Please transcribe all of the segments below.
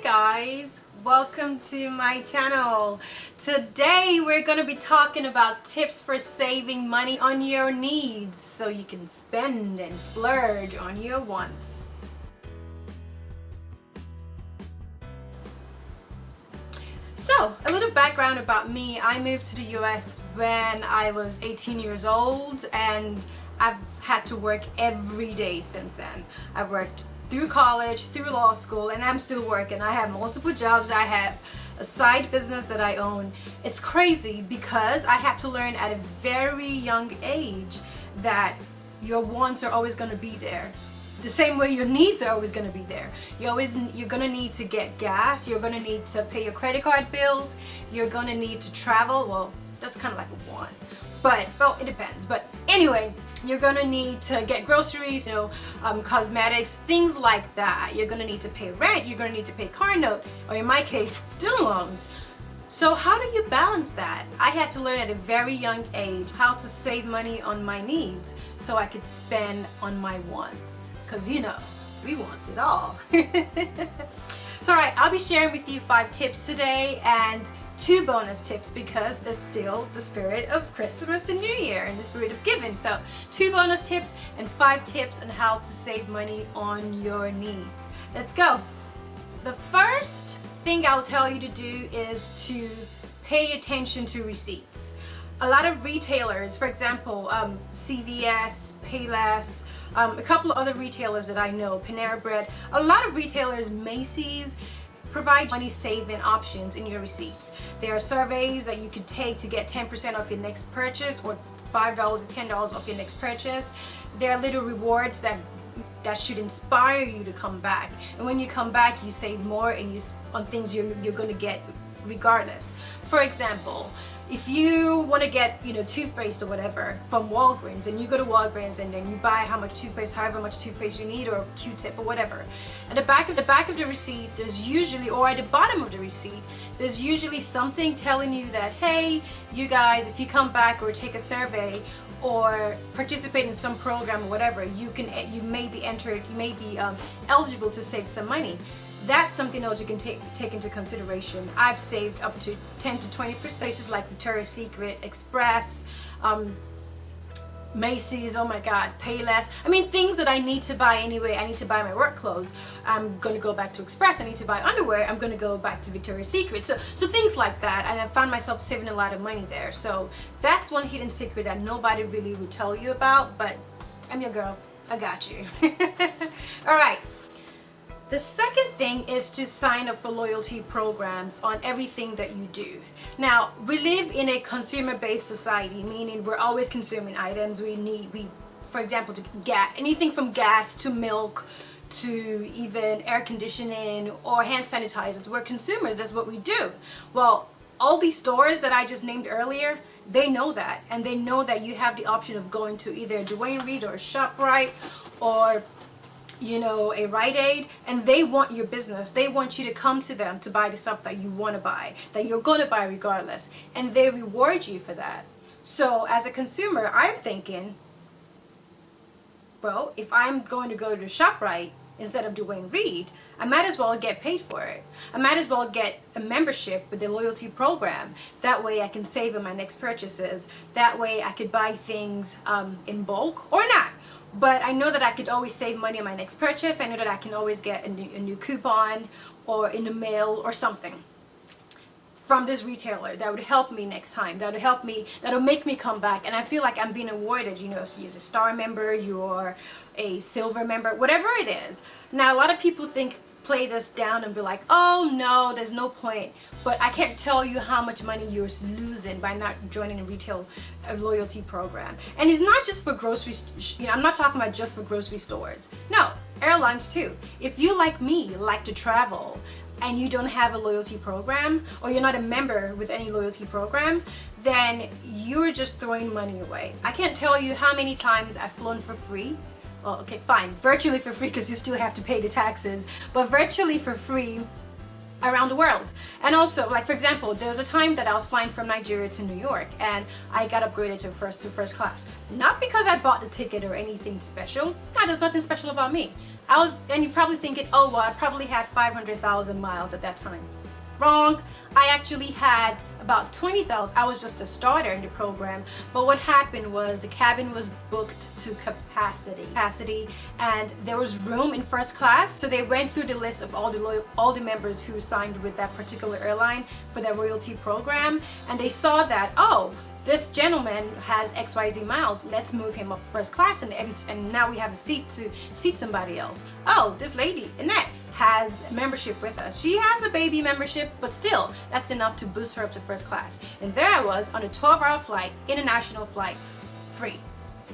guys, welcome to my channel. Today we're going to be talking about tips for saving money on your needs so you can spend and splurge on your wants. So, a little background about me. I moved to the US when I was 18 years old and I've had to work every day since then. I've worked through college, through law school, and I'm still working. I have multiple jobs. I have a side business that I own. It's crazy because I had to learn at a very young age that your wants are always going to be there. The same way your needs are always going to be there. You're going to need to get gas. You're going to need to pay your credit card bills. You're going to need to travel. Well, that's kind of like a want. But, well, it depends. But anyway, you're going to need to get groceries, cosmetics, things like that. You're going to need to pay rent. You're going to need to pay car note, or in my case, student loans. So how do you balance that? I had to learn at a very young age how to save money on my needs so I could spend on my wants. Because, we want it all. So, alright, I'll be sharing with you 5 tips today and 2 bonus tips because it's still the spirit of Christmas and New Year and the spirit of giving. So 2 bonus tips and 5 tips on how to save money on your needs. Let's go. The first thing I'll tell you to do is to pay attention to receipts. A lot of retailers, for example, CVS, Payless, a couple of other retailers that I know, Panera Bread, a lot of retailers, Macy's, provide money saving options in your receipts. There are surveys that you could take to get 10% off your next purchase or $5 or $10 off your next purchase. There are little rewards that should inspire you to come back. And when you come back, you save more and on things you're going to get regardless. For example, if you want to get, toothpaste or whatever from Walgreens, and you go to Walgreens and then you buy however much toothpaste you need, or Q-tip or whatever. At the back of the receipt, there's usually, or at the bottom of the receipt, there's usually something telling you that, hey, you guys, if you come back or take a survey or participate in some program or whatever, you may be eligible to save some money. That's something else you can take into consideration. I've saved up to 10 to 20% places like Victoria's Secret, Express, Macy's, oh my god, Payless. I mean, things that I need to buy anyway. I need to buy my work clothes. I'm going to go back to Express. I need to buy underwear. I'm going to go back to Victoria's Secret. So things like that. And I found myself saving a lot of money there. So that's one hidden secret that nobody really would tell you about. But I'm your girl. I got you. All right. The second thing is to sign up for loyalty programs on everything that you do. Now, we live in a consumer-based society, meaning we're always consuming items. For example, to anything from gas to milk to even air conditioning or hand sanitizers. We're consumers, that's what we do. Well, all these stores that I just named earlier, they know that. And they know that you have the option of going to either a Duane Reade or a ShopRite or a Rite Aid, and they want your business. They want you to come to them to buy the stuff that you want to buy, that you're going to buy regardless, and they reward you for that. So as a consumer, I'm thinking, well, if I'm going to go to ShopRite instead of Duane Reade, I might as well get paid for it. I might as well get a membership with the loyalty program. That way I can save on my next purchases. That way I could buy things in bulk or not. But I know that I could always save money on my next purchase. I know that I can always get a new coupon or in the mail or something from this retailer that would help me next time. That'll make me come back. And I feel like I'm being awarded, so you're a star member, you're a silver member, whatever it is. Now, a lot of people play this down and be like, oh no, there's no point. But I can't tell you how much money you're losing by not joining a loyalty program. And it's not just for groceries. I'm not talking about just for grocery stores. No, airlines too. If you, like me, like to travel and you don't have a loyalty program, or you're not a member with any loyalty program, then you're just throwing money away. I can't tell you how many times I've flown for free. Well, okay, fine, virtually for free because you still have to pay the taxes, but virtually for free around the world. And also, like for example, there was a time that I was flying from Nigeria to New York and I got upgraded to first class. Not because I bought the ticket or anything special. No, there's nothing special about me. And you're probably thinking, oh well, I probably had 500,000 miles at that time. Wrong. I actually had about 20,000. I was just a starter in the program, but what happened was the cabin was booked to capacity, and there was room in first class, so they went through the list of all the members who signed with that particular airline for their loyalty program, and they saw that, oh, this gentleman has XYZ miles, let's move him up first class, and now we have a seat to seat somebody else. Oh, this lady, Annette, has membership with us. She has a baby membership, but still, that's enough to boost her up to first class. And there I was on a 12-hour flight, international flight, free.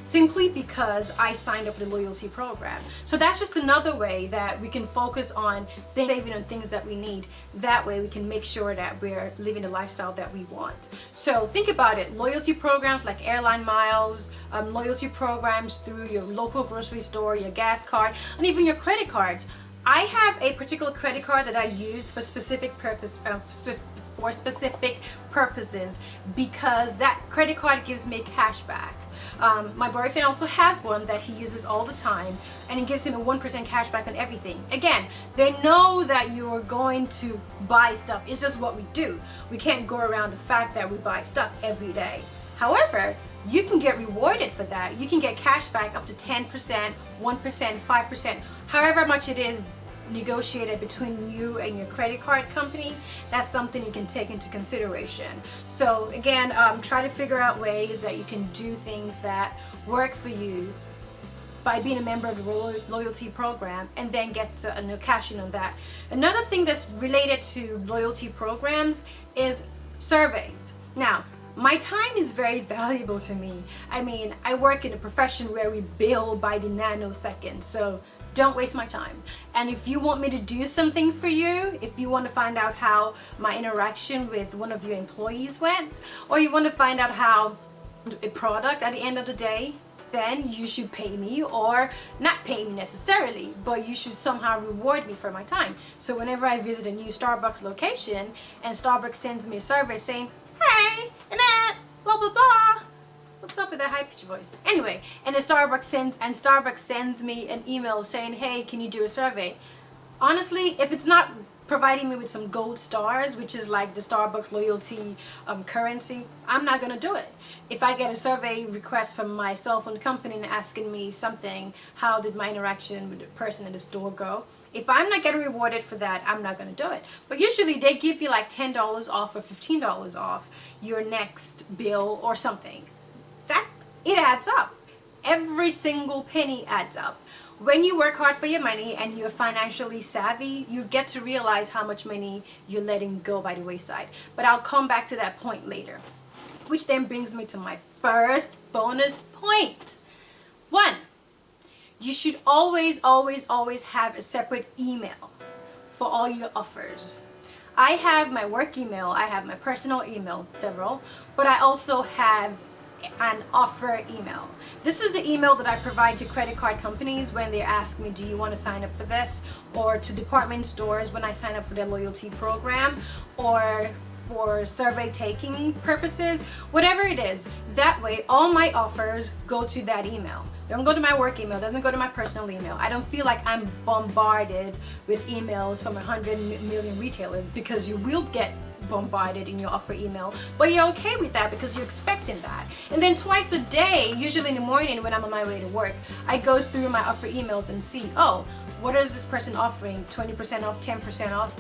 Simply because I signed up for the loyalty program. So that's just another way that we can focus on saving on things that we need. That way we can make sure that we're living the lifestyle that we want. So think about it. Loyalty programs like airline miles, loyalty programs through your local grocery store, your gas card, and even your credit cards. I have a particular credit card that I use for specific purposes because that credit card gives me cash back. My boyfriend also has one that he uses all the time, and it gives him a 1% cash back on everything. Again, they know that you're going to buy stuff. It's just what we do. We can't go around the fact that we buy stuff every day. However, you can get rewarded for that. You can get cash back up to 10%, 1%, 5%, however much it is negotiated between you and your credit card company. That's something you can take into consideration. So again, try to figure out ways that you can do things that work for you by being a member of the loyalty program, and then get to cash in on that. Another thing that's related to loyalty programs is surveys. Now, my time is very valuable to me. I mean, I work in a profession where we bill by the nanosecond, so don't waste my time. And if you want me to do something for you, if you want to find out how my interaction with one of your employees went, or you want to find out how a product at the end of the day, then you should pay me, or not pay me necessarily, but you should somehow reward me for my time. So whenever I visit a new Starbucks location and Starbucks sends me a survey saying, hey, Annette, blah blah blah. What's up with that high-pitched voice? Anyway, and Starbucks sends me an email saying, hey, can you do a survey? Honestly, if it's not providing me with some gold stars, which is like the Starbucks loyalty currency, I'm not gonna do it. If I get a survey request from my cell phone company asking me something, how did my interaction with the person in the store go? If I'm not getting rewarded for that, I'm not gonna do it. But usually they give you like $10 off or $15 off your next bill or something. It adds up. Every single penny adds up. When you work hard for your money and you're financially savvy, you get to realize how much money you're letting go by the wayside. But I'll come back to that point later. Which then brings me to my first bonus point. 1, you should always have a separate email for all your offers. I have my work email, I have my personal email, several, but I also have an offer email. This is the email that I provide to credit card companies when they ask me, do you want to sign up for this? Or to department stores when I sign up for their loyalty program, or for survey taking purposes, whatever it is. That way, all my offers go to that email. They don't go to my work email, doesn't go to my personal email. I don't feel like I'm bombarded with emails from 100 million retailers, because you will get bombarded in your offer email, but you're okay with that because you're expecting that. And then twice a day, usually in the morning when I'm on my way to work, I go through my offer emails and see, oh, what is this person offering? 20% off, 10% off?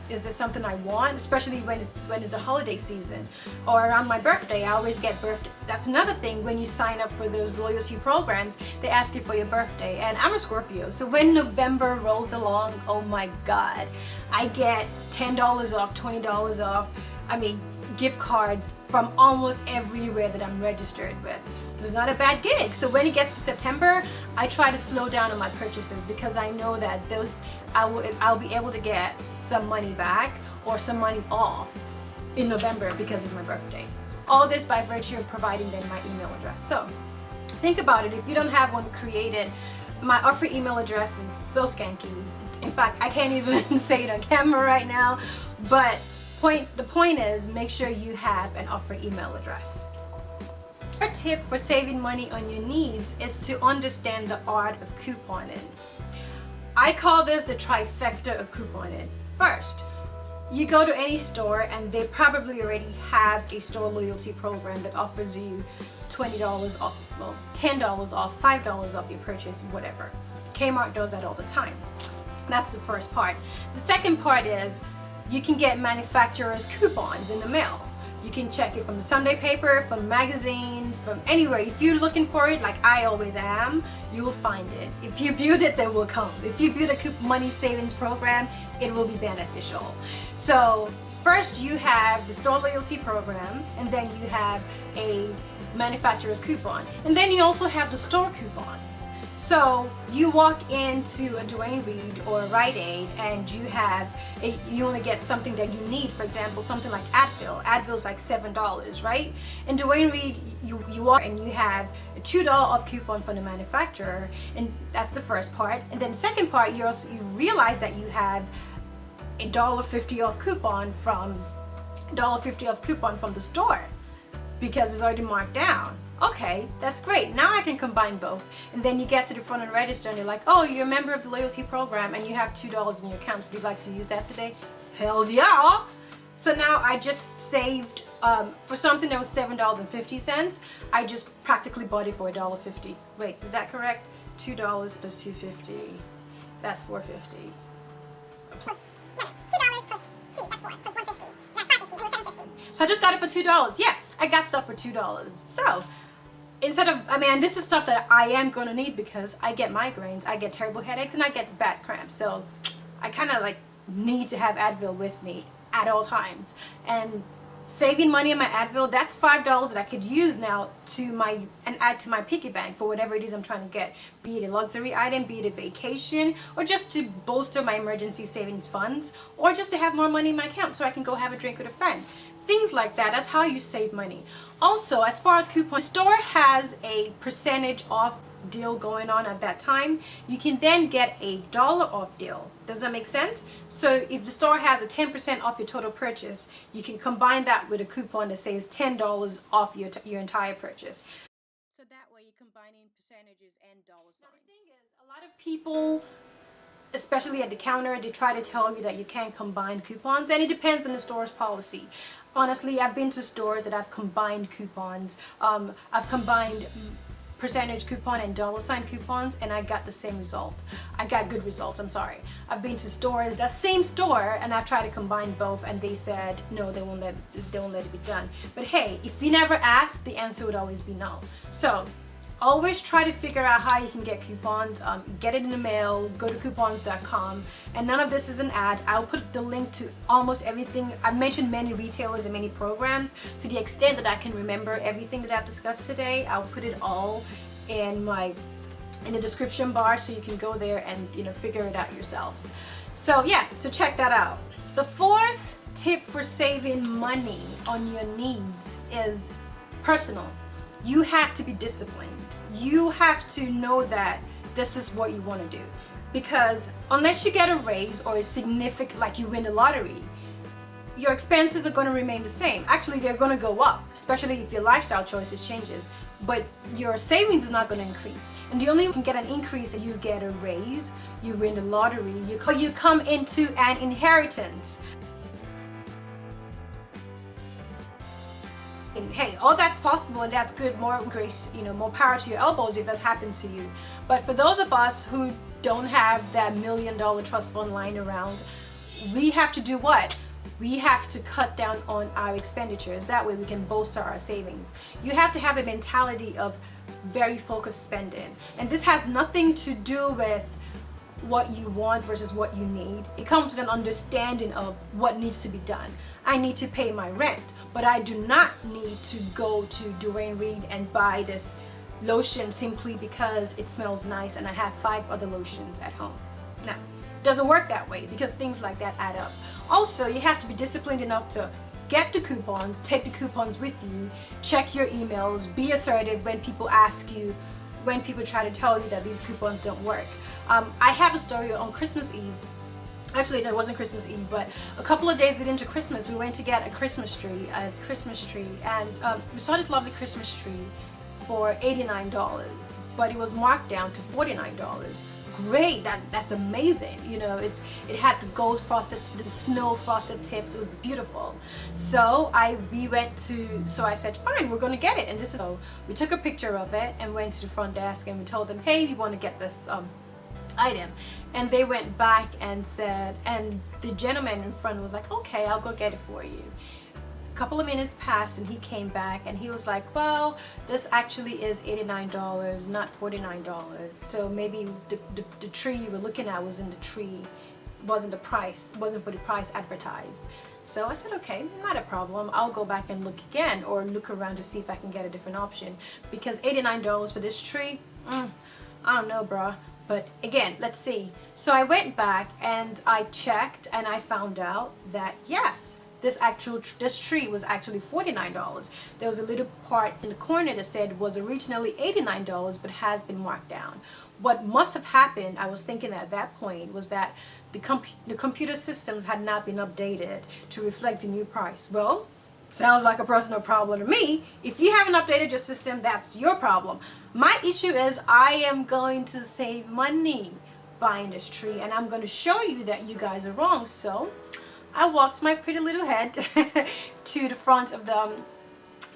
Is this something I want? Especially when it's the holiday season or around my birthday. I always get birthday. That's another thing. When you sign up for those loyalty programs, they ask you for your birthday. And I'm a Scorpio, so when November rolls along, oh my God, I get $10 off, $20 off. I mean, gift cards from almost everywhere that I'm registered with. This is not a bad gig. So when it gets to September, I try to slow down on my purchases, because I know that I'll be able to get some money back or some money off in November because it's my birthday. All this by virtue of providing them my email address. So think about it. If you don't have one created, My offer email address is so skanky. In fact, I can't even say it on camera right now, but the point is, make sure you have an offer email address. Our tip for saving money on your needs is to understand the art of couponing. I call this the trifecta of couponing. First, you go to any store and they probably already have a store loyalty program that offers you $20 off, well, $10 off, $5 off your purchase, whatever. Kmart does that all the time. That's the first part. The second part is you can get manufacturers' coupons in the mail. You can check it from the Sunday paper, from magazines, from anywhere. If you're looking for it, like I always am, you will find it. If you build it, they will come. If you build a money savings program, it will be beneficial. So first you have the store loyalty program, and then you have a manufacturer's coupon. And then you also have the store coupons. So you walk into a Duane Reade or a Rite Aid and you want to get something that you need, for example, something like Advil. Advil is like $7, right? In Duane Reade, you walk and you have a $2 off coupon from the manufacturer, and that's the first part. And then the second part, you realize that you have a $1.50 off coupon from the store because it's already marked down. Okay, that's great. Now I can combine both. And then you get to the front of the register and you're like, oh, you're a member of the loyalty program and you have $2 in your account. Would you like to use that today? Hells yeah! So now I just saved, for something that was $7.50, I just practically bought it for $1.50. Wait, is that correct? $2 plus $2.50. That's $4.50. $2 plus 2, that's 4, plus 150. That's 550, it was 750. So I just got it for $2. Yeah, I got stuff for $2. So instead of, this is stuff that I am gonna need because I get migraines, I get terrible headaches, and I get back cramps. So I kind of like need to have Advil with me at all times. And saving money on my Advil, that's $5 that I could use now and add to my piggy bank for whatever it is I'm trying to get. Be it a luxury item, be it a vacation, or just to bolster my emergency savings funds, or just to have more money in my account so I can go have a drink with a friend. Things like that. That's how you save money. Also, as far as coupons, the store has a percentage off deal going on at that time. You can then get a $1 off deal. Does that make sense? So if the store has a 10% off your total purchase, you can combine that with a coupon that says $10 off your entire purchase. So that way you're combining percentages and dollar signs. Now the thing is, a lot of people, especially at the counter, they try to tell you that you can't combine coupons, and it depends on the store's policy. Honestly, I've been to stores that I've combined coupons. I've combined percentage coupon and dollar sign coupons, and I got the same result. I got good results, I'm sorry. I've been to stores, that same store, and I've tried to combine both, and they said no, they won't let it be done. But hey, if you never asked, the answer would always be no. So always try to figure out how you can get coupons. Get it in the mail, go to coupons.com, and none of this is an ad. I'll put the link to almost everything. I've mentioned many retailers and many programs. To the extent that I can remember everything that I've discussed today, I'll put it all in the description bar so you can go there and figure it out yourselves. So yeah, so check that out. The fourth tip for saving money on your needs is personal. You have to be disciplined. You have to know that this is what you want to do, because unless you get a raise or a significant, like you win the lottery, your expenses are going to remain the same. Actually, they're going to go up, especially if your lifestyle choices changes, but your savings is not going to increase. And the only way you can get an increase is you get a raise, you win the lottery, you come into an inheritance. Hey, all that's possible and that's good. More grace, more power to your elbows if that's happened to you. But for those of us who don't have that $1 million trust fund lying around, we have to do what? We have to cut down on our expenditures. That way we can bolster our savings. You have to have a mentality of very focused spending. And this has nothing to do with what you want versus what you need. It comes with an understanding of what needs to be done. I need to pay my rent, but I do not need to go to Duane Reade and buy this lotion simply because it smells nice and I have 5 other lotions at home. No, it doesn't work that way, because things like that add up. Also, you have to be disciplined enough to get the coupons, take the coupons with you, check your emails, be assertive when people ask you when people try to tell you that these coupons don't work. I have a story on Christmas Eve. Actually, no, it wasn't Christmas Eve, but a couple of days leading into Christmas, we went to get a Christmas tree, and we saw this lovely Christmas tree for $89, but it was marked down to $49. Great, that's amazing. You know, it had the gold frosted, the snow frosted tips. It was beautiful. So I said, fine, we're gonna get it. And so we took a picture of it and went to the front desk and we told them, hey, we want to get this item. And they went back and said, and the gentleman in front was like, okay, I'll go get it for you. A couple of minutes passed and he came back and he was like, well, this actually is $89, not $49. So maybe the tree you were looking at was in the tree, wasn't for the price advertised. So I said, okay, not a problem. I'll go back and look again, or look around to see if I can get a different option, because $89 for this tree, I don't know, bruh. But again, let's see. So I went back and I checked and I found out that yes, this tree was actually $49. There was a little part in the corner that said was originally $89 but has been marked down. What must have happened, I was thinking at that point, was that the computer systems had not been updated to reflect the new price. Well, sounds like a personal problem to me. If you haven't updated your system, that's your problem. My issue is I am going to save money buying this tree, and I'm going to show you that you guys are wrong. So I walked my pretty little head to the front of the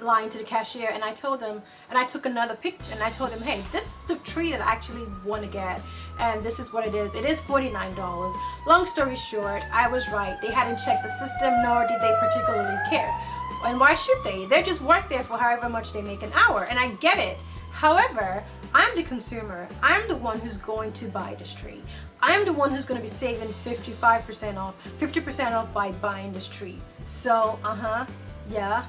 line, to the cashier, and I told them, and I took another picture and I told him, hey, this is the tree that I actually want to get, and this is what it is. It is $49. Long story short, I was right. They hadn't checked the system, nor did they particularly care. And why should they? They just work there for however much they make an hour, and I get it. However, I'm the consumer. I'm the one who's going to buy this tree. I'm the one who's going to be saving 50% off by buying this tree. So, yeah,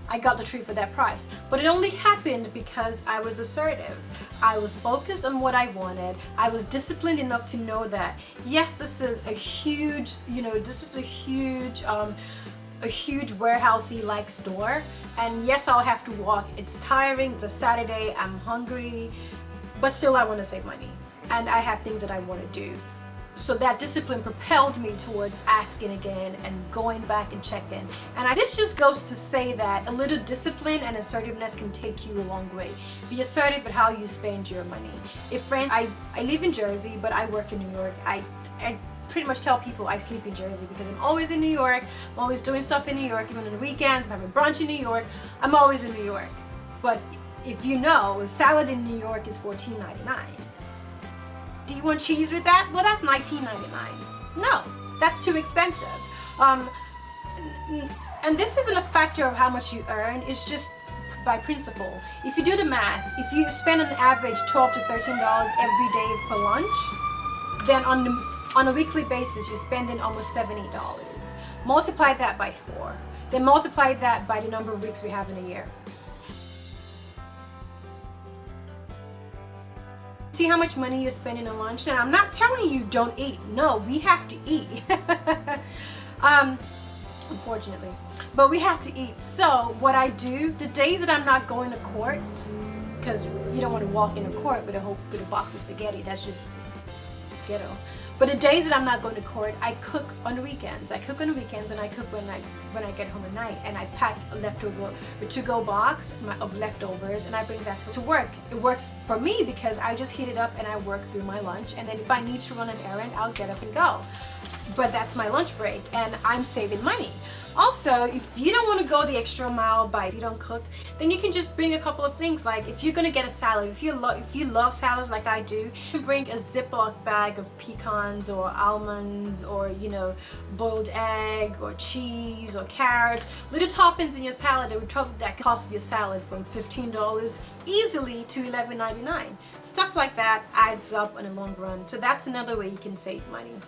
I got the tree for that price. But it only happened because I was assertive. I was focused on what I wanted. I was disciplined enough to know that, yes, this is a huge, a huge warehousey like store, and yes, I'll have to walk. It's tiring, it's a Saturday, I'm hungry, but still I want to save money and I have things that I want to do. So that discipline propelled me towards asking again and going back and checking. And this just goes to say that a little discipline and assertiveness can take you a long way. Be assertive at how you spend your money. I live in Jersey, but I work in New York. I pretty much tell people I sleep in Jersey because I'm always in New York. I'm always doing stuff in New York, even on the weekends. I'm having brunch in New York. I'm always in New York. But if you know, a salad in New York is $14.99. Do you want cheese with that? Well, that's $19.99. No, that's too expensive. And this isn't a factor of how much you earn. It's just by principle. If you do the math, if you spend an average $12 to $13 every day for lunch, then on a weekly basis, you're spending almost $70. Multiply that by 4. Then multiply that by the number of weeks we have in a year. See how much money you're spending on lunch? And I'm not telling you don't eat. No, we have to eat. Unfortunately. But we have to eat. So what I do, the days that I'm not going to court, because you don't want to walk into court with a box of spaghetti. That's just ghetto. But the days that I'm not going to court, I cook on the weekends. I cook on the weekends and I cook when I get home at night, and I pack a to-go box of leftovers and I bring that to work. It works for me because I just heat it up and I work through my lunch, and then if I need to run an errand, I'll get up and go. But that's my lunch break and I'm saving money. Also, if you don't want to go the extra mile if you don't cook, then you can just bring a couple of things. Like if you're gonna get a salad, if you love salads like I do, you can bring a Ziploc bag of pecans or almonds, or boiled egg or cheese or carrots, little toppings in your salad that cost your salad from $15 easily to $11.99. Stuff like that adds up in the long run. So that's another way you can save money.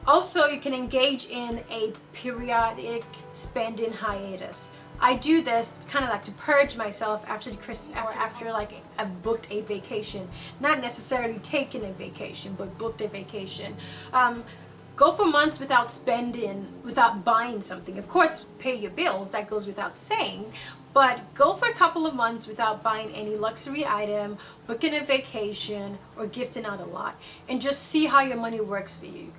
Also, you can engage in a periodic spending hiatus. I do this kind of like to purge myself after like I've booked a vacation. Not necessarily taking a vacation, but booked a vacation. Go for months without buying something. Of course, pay your bills, that goes without saying. But go for a couple of months without buying any luxury item, booking a vacation, or gifting out a lot, and just see how your money works for you.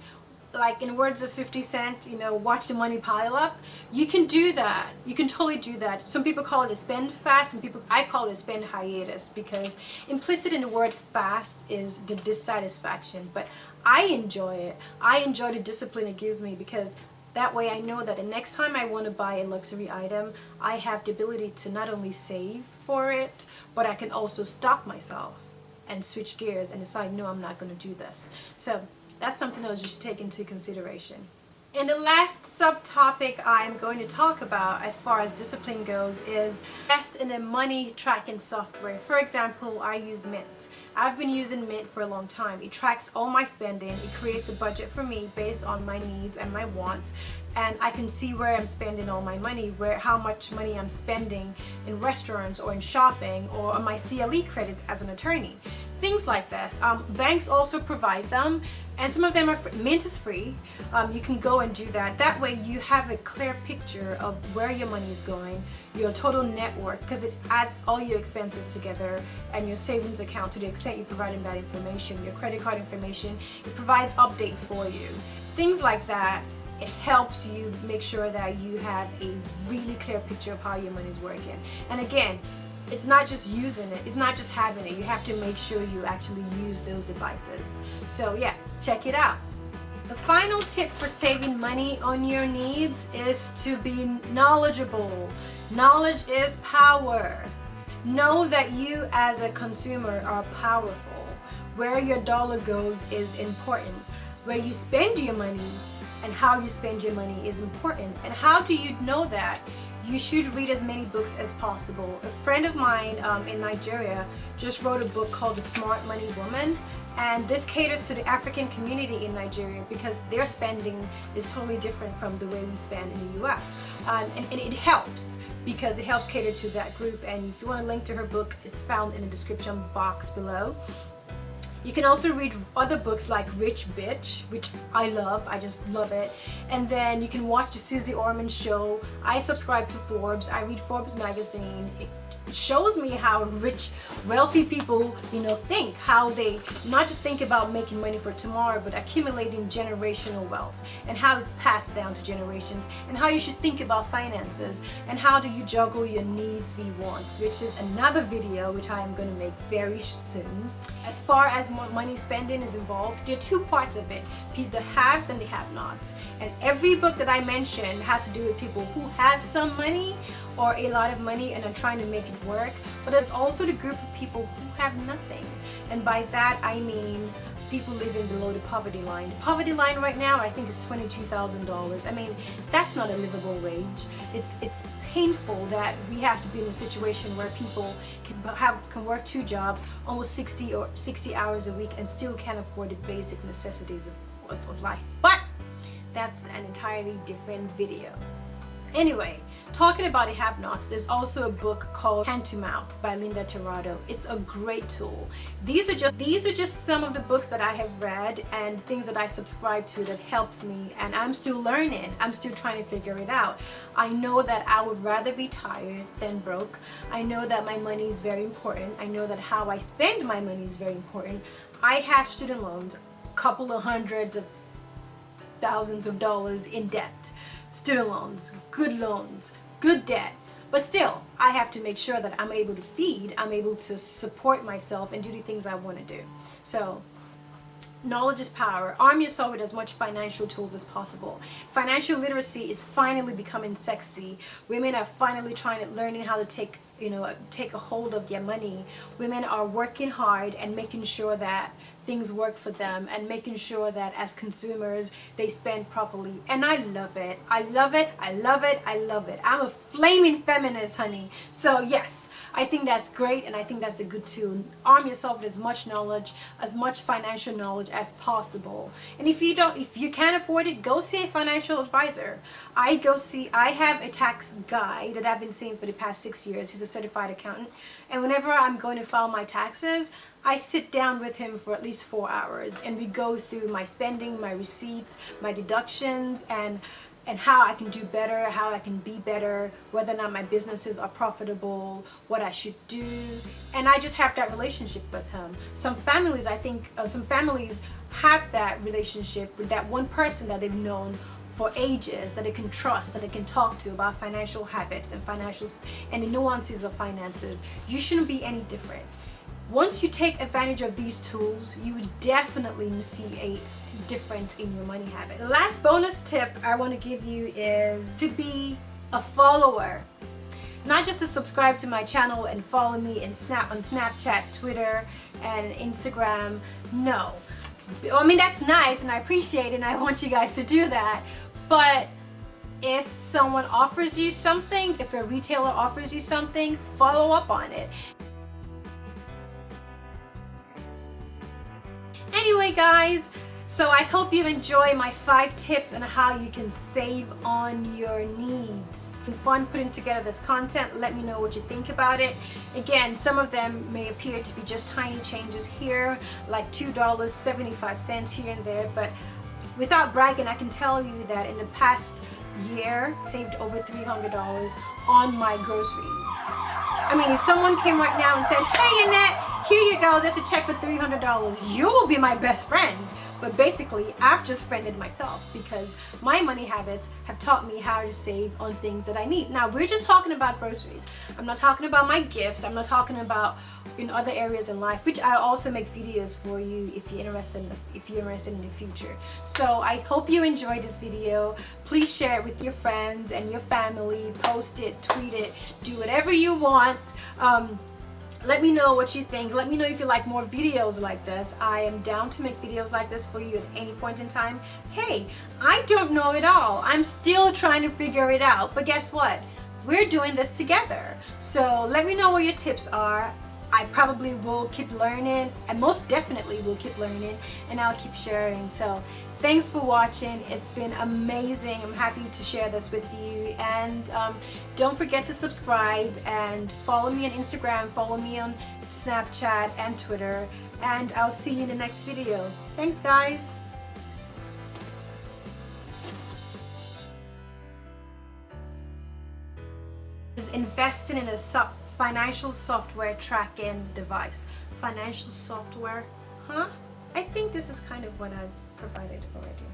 Like in words of 50 Cent, you know, watch the money pile up. You can do that. You can totally do that. Some people call it a spend fast, and I call it a spend hiatus, because implicit in the word fast is the dissatisfaction. But I enjoy it. I enjoy the discipline it gives me, because that way I know that the next time I want to buy a luxury item, I have the ability to not only save for it, but I can also stop myself and switch gears and decide, no, I'm not going to do this. So that's something else you should take into consideration. And the last subtopic I'm going to talk about as far as discipline goes is invest in a money tracking software. For example, I use Mint. I've been using Mint for a long time. It tracks all my spending. It creates a budget for me based on my needs and my wants. And I can see where I'm spending all my money, how much money I'm spending in restaurants or in shopping or on my CLE credits as an attorney. Things like this. Banks also provide them, and some of them are free. Mint is free. You can go and do that. That way you have a clear picture of where your money is going, your total net worth, because it adds all your expenses together, and your savings account to the extent you're providing that information, your credit card information. It provides updates for you. Things like that. It helps you make sure that you have a really clear picture of how your money is working. And again, it's not just using it, it's not just having it. You have to make sure you actually use those devices. So yeah, check it out. The final tip for saving money on your needs is to be knowledgeable. Knowledge is power. Know that you as a consumer are powerful. Where your dollar goes is important. Where you spend your money and how you spend your money is important. And how do you know that? You should read as many books as possible. A friend of mine in Nigeria just wrote a book called The Smart Money Woman, and this caters to the African community in Nigeria because their spending is totally different from the way we spend in the US. And it helps because it helps cater to that group. And if you want a link to her book, it's found in the description box below. You can also read other books like Rich Bitch, which I love. I just love it. And then you can watch the Susie Orman show. I subscribe to Forbes. I read Forbes magazine. It shows me how rich, wealthy people, think. How they not just think about making money for tomorrow, but accumulating generational wealth, and how it's passed down to generations, and how you should think about finances, and how do you juggle your needs v wants, which is another video which I am going to make very soon. As far as money spending is involved, there are two parts of it: the haves and the have-nots. And every book that I mentioned has to do with people who have some money or a lot of money and are trying to make it work, but there's also the group of people who have nothing. And by that I mean people living below the poverty line. The poverty line right now I think is $22,000. I mean, that's not a livable wage. It's painful that we have to be in a situation where people can work two jobs, almost 60 hours a week, and still can't afford the basic necessities of life. But that's an entirely different video. Anyway, talking about the have-nots, there's also a book called Hand to Mouth by Linda Tirado. It's a great tool. These are just some of the books that I have read and things that I subscribe to that helps me, and I'm still learning. I'm still trying to figure it out. I know that I would rather be tired than broke. I know that my money is very important. I know that how I spend my money is very important. I have student loans, a couple of hundreds of thousands of dollars in debt. Student loans, good debt, but still I have to make sure that I'm able to feed, I'm able to support myself and do the things I want to do. So knowledge is power. Arm yourself with as much financial tools as possible. Financial literacy is finally becoming sexy. Women are finally learning how to take a hold of their money. Women are working hard and making sure that things work for them, and making sure that as consumers they spend properly. And I love it. I love it. I love it. I love it. I'm a flaming feminist, honey. So yes, I think that's great, and I think that's a good tool. Arm yourself with as much knowledge, as much financial knowledge as possible. And if you can't afford it, go see a financial advisor. I have a tax guy that I've been seeing for the past 6 years. He's a certified accountant, and whenever I'm going to file my taxes, I sit down with him for at least 4 hours, and we go through my spending, my receipts, my deductions, and and how I can do better, how I can be better, whether or not my businesses are profitable, what I should do, and I just have that relationship with him. Some families, I think, some families have that relationship with that one person that they've known for ages, that they can trust, that they can talk to about financial habits and and the nuances of finances. You shouldn't be any different. Once you take advantage of these tools, you would definitely see a difference in your money habits. The last bonus tip I want to give you is to be a follower. Not just to subscribe to my channel and follow me on Snapchat, Twitter, and Instagram. No. I mean, that's nice and I appreciate it and I want you guys to do that. But if someone offers you something, if a retailer offers you something, follow up on it. Anyway guys, so I hope you enjoy my 5 tips on how you can save on your needs. It's been fun putting together this content. Let me know what you think about it. Again, some of them may appear to be just tiny changes here, like $2.75 here and there, but without bragging, I can tell you that in the past year, I saved over $300 on my groceries. I mean, if someone came right now and said, "Hey Annette, here you go, there's a check for $300, you will be my best friend." But basically, I've just friended myself because my money habits have taught me how to save on things that I need. Now, we're just talking about groceries. I'm not talking about my gifts. I'm not talking about in other areas in life, which I also make videos for you if you're interested in the future. So I hope you enjoyed this video. Please share it with your friends and your family. Post it, tweet it, do whatever you want. Let me know what you think. Let me know if you like more videos like this. I am down to make videos like this for you at any point in time. Hey, I don't know it all. I'm still trying to figure it out. But guess what? We're doing this together. So let me know what your tips are. I probably will keep learning, and most definitely will keep learning, and I'll keep sharing. So thanks for watching. It's been amazing. I'm happy to share this with you, and don't forget to subscribe and follow me on Instagram, follow me on Snapchat and Twitter, and I'll see you in the next video. Thanks guys. Is investing in a financial software tracking device. Financial software, huh? I think this is kind of what I've provided already.